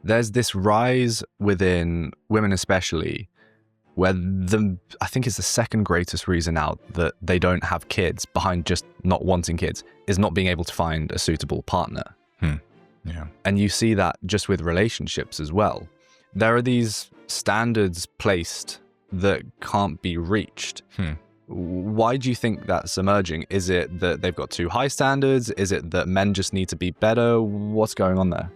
there's this rise within women especially where I think it's the second greatest reason out that they don't have kids, behind just not wanting kids, is not being able to find a suitable partner. Yeah. And you see that just with relationships as well. There are these standards placed that can't be reached. Why do you think that's emerging? Is it that they've got too high standards? Is it that men just need to be better? What's going on there?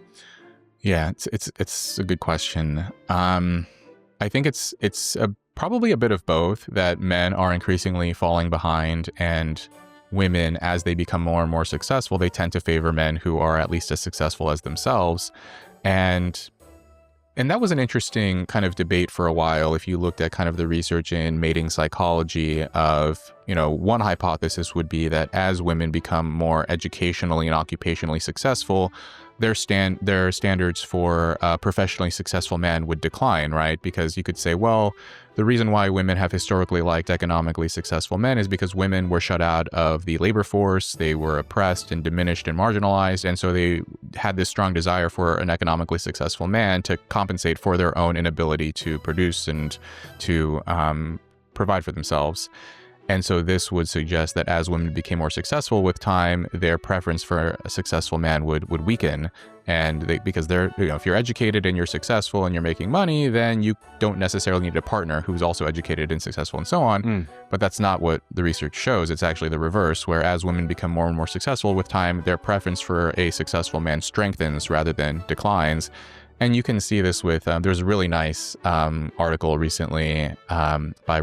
Yeah, it's a good question. I think it's probably a bit of both, that men are increasingly falling behind, and women, as they become more and more successful, they tend to favor men who are at least as successful as themselves. And that was an interesting kind of debate for a while. If you looked at kind of the research in mating psychology of, one hypothesis would be that as women become more educationally and occupationally successful, their standards for professionally successful men would decline, right? Because you could say, well, the reason why women have historically liked economically successful men is because women were shut out of the labor force, they were oppressed and diminished and marginalized, and so they had this strong desire for an economically successful man to compensate for their own inability to produce and to provide for themselves. And so this would suggest that as women became more successful with time, their preference for a successful man would weaken. And because if you're educated and you're successful and you're making money, then you don't necessarily need a partner who's also educated and successful and so on. But that's not what the research shows. It's actually the reverse, where as women become more and more successful with time, their preference for a successful man strengthens rather than declines. And you can see this with, there's a really nice article recently by